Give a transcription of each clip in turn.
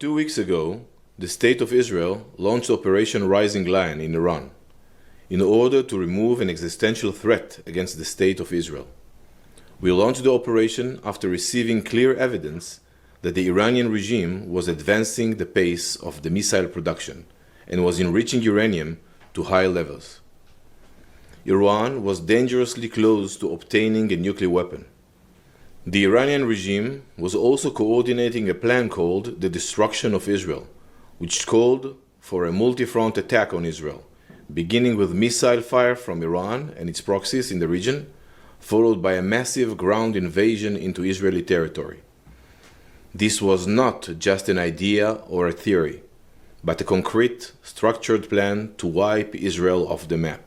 2 weeks ago, the State of Israel launched Operation Rising Lion in Iran in order to remove an existential threat against the State of Israel. We launched the operation after receiving clear evidence that the Iranian regime was advancing the pace of the missile production and was enriching uranium to high levels. Iran was dangerously close to obtaining a nuclear weapon. The Iranian regime was also coordinating a plan called the Destruction of Israel, which called for a multi-front attack on Israel, beginning with missile fire from Iran and its proxies in the region, followed by a massive ground invasion into Israeli territory. This was not just an idea or a theory, but a concrete, structured plan to wipe Israel off the map.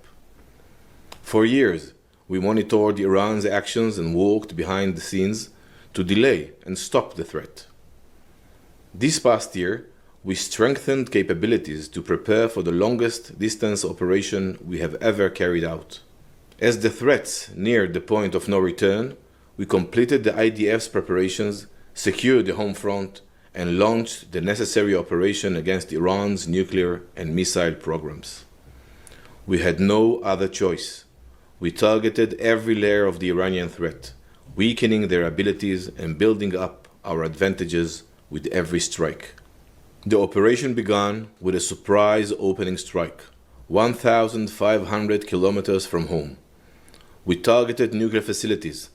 For years, we monitored Iran's actions and worked behind the scenes to delay and stop the threat. This past year, we strengthened capabilities to prepare for the longest distance operation we have ever carried out. As the threats neared the point of no return, we completed the IDF's preparations, secured the home front, and launched the necessary operation against Iran's nuclear and missile programs. We had no other choice. We targeted every layer of the Iranian threat, weakening their abilities and building up our advantages with every strike. The operation began with a surprise opening strike, 1,500 kilometers from home. We targeted nuclear facilities,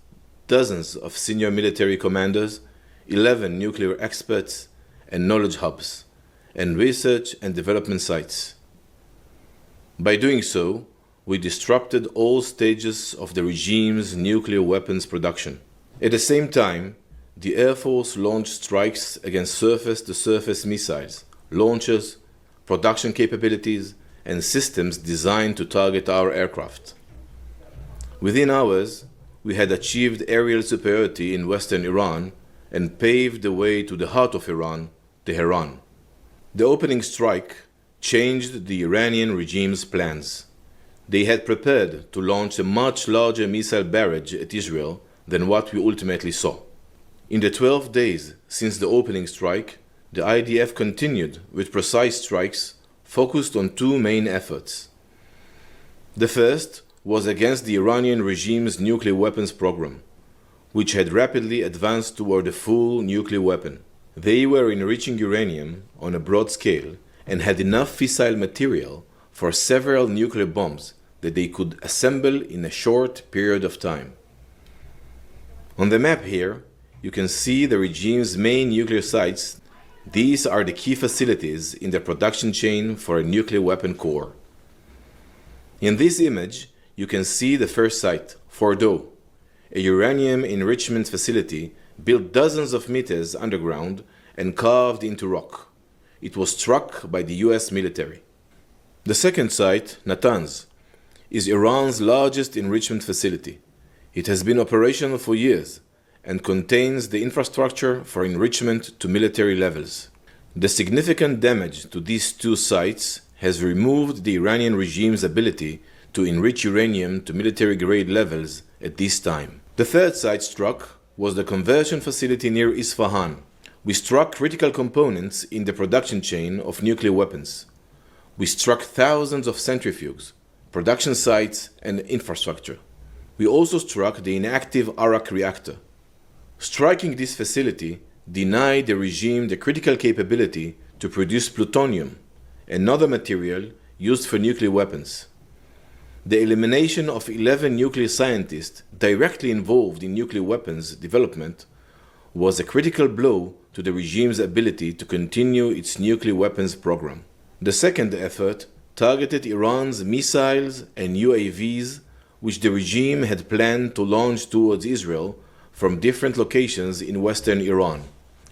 dozens of senior military commanders, 11 nuclear experts and knowledge hubs, and research and development sites. By doing so, we disrupted all stages of the regime's nuclear weapons production. At the same time, the Air Force launched strikes against surface-to-surface missiles, launchers, production capabilities, and systems designed to target our aircraft. Within hours, we had achieved aerial superiority in western Iran and paved the way to the heart of Iran, Tehran. The opening strike changed the Iranian regime's plans. They had prepared to launch a much larger missile barrage at Israel than what we ultimately saw. In the 12 days since the opening strike, the IDF continued with precise strikes focused on two main efforts. The first was against the Iranian regime's nuclear weapons program, which had rapidly advanced toward a full nuclear weapon. They were enriching uranium on a broad scale and had enough fissile material for several nuclear bombs that they could assemble in a short period of time. On the map here, you can see the regime's main nuclear sites. These are the key facilities in the production chain for a nuclear weapon core. In this image, you can see the first site, Fordow, a uranium enrichment facility built dozens of meters underground and carved into rock. It was struck by the US military. The second site, Natanz, is Iran's largest enrichment facility. It has been operational for years and contains the infrastructure for enrichment to military levels. The significant damage to these two sites has removed the Iranian regime's ability to enrich uranium to military-grade levels at this time. The third site struck was the conversion facility near Isfahan. We struck critical components in the production chain of nuclear weapons. We struck thousands of centrifuges, production sites, and infrastructure. We also struck the inactive Arak reactor. Striking this facility denied the regime the critical capability to produce plutonium, another material used for nuclear weapons. The elimination of 11 nuclear scientists directly involved in nuclear weapons development was a critical blow to the regime's ability to continue its nuclear weapons program. The second effort targeted Iran's missiles and UAVs, which the regime had planned to launch towards Israel from different locations in western Iran.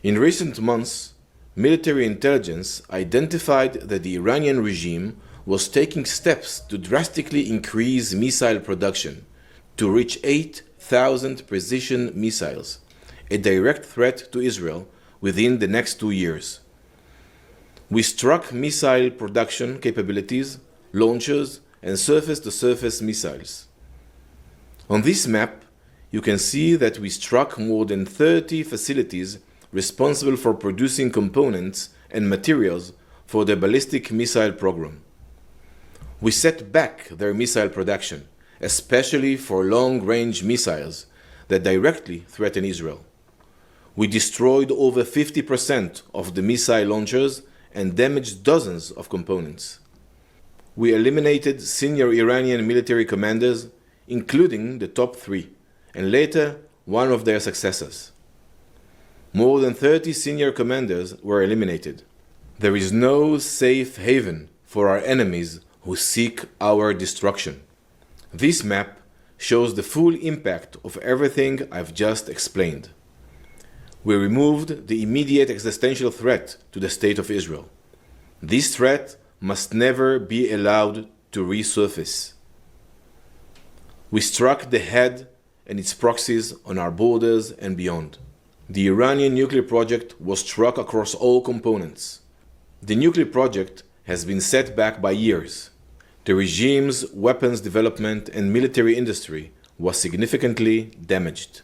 In recent months, military intelligence identified that the Iranian regime was taking steps to drastically increase missile production to reach 8,000 precision missiles, a direct threat to Israel within the next 2 years. We struck missile production capabilities, launchers, and surface-to-surface missiles. On this map, you can see that we struck more than 30 facilities responsible for producing components and materials for the ballistic missile program. We set back their missile production, especially for long-range missiles that directly threaten Israel. We destroyed over 50% of the missile launchers and damaged dozens of components. We eliminated senior Iranian military commanders, including the top 3, and later one of their successors. More than 30 senior commanders were eliminated. There is no safe haven for our enemies who seek our destruction. This map shows the full impact of everything I've just explained. We removed the immediate existential threat to the State of Israel. This threat must never be allowed to resurface. We struck the head and its proxies on our borders and beyond. The Iranian nuclear project was struck across all components. The nuclear project has been set back by years. The regime's weapons development and military industry was significantly damaged.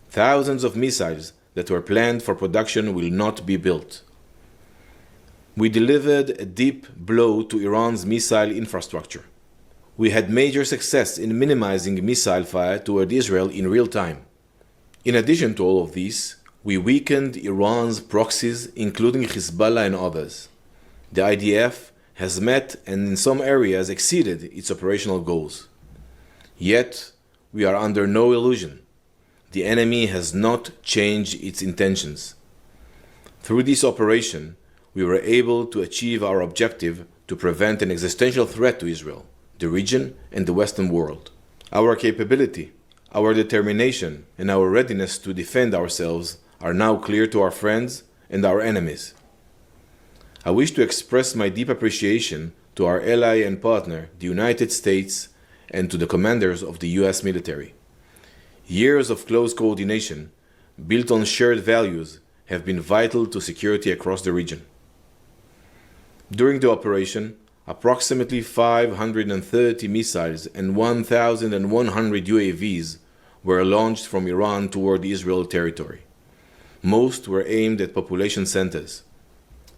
Thousands of missiles that were planned for production will not be built. We delivered a deep blow to Iran's missile infrastructure. We had major success in minimizing missile fire toward Israel in real time. In addition to all of these, we weakened Iran's proxies, including Hezbollah and others. The IDF has met and in some areas exceeded its operational goals. Yet, we are under no illusion. The enemy has not changed its intentions. Through this operation, we were able to achieve our objective to prevent an existential threat to Israel, the region, and the Western world. Our capability, our determination, and our readiness to defend ourselves are now clear to our friends and our enemies. I wish to express my deep appreciation to our ally and partner, the United States, and to the commanders of the US military. Years of close coordination, built on shared values, have been vital to security across the region. During the operation, approximately 530 missiles and 1,100 UAVs were launched from Iran toward Israel territory. Most were aimed at population centers.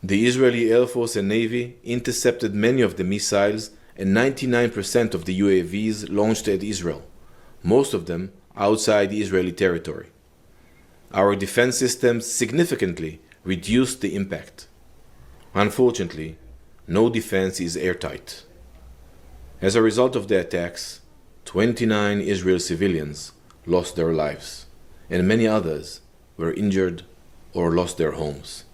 The Israeli Air Force and Navy intercepted many of the missiles and 99% of the UAVs launched at Israel, most of them outside Israeli territory. Our defense systems significantly reduced the impact. Unfortunately, no defense is airtight. As a result of the attacks, 29 Israeli civilians lost their lives, and many others were injured or lost their homes.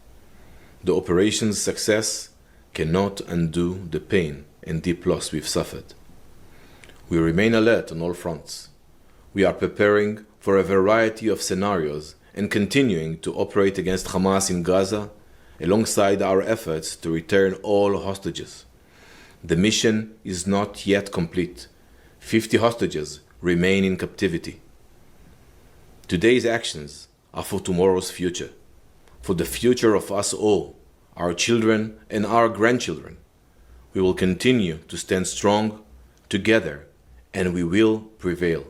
The operation's success cannot undo the pain and deep loss we've suffered. We remain alert on all fronts. We are preparing for a variety of scenarios and continuing to operate against Hamas in Gaza alongside our efforts to return all hostages. The mission is not yet complete. 50 hostages remain in captivity. Today's actions are for tomorrow's future, for the future of us all, our children and our grandchildren. We will continue to stand strong together, and we will prevail.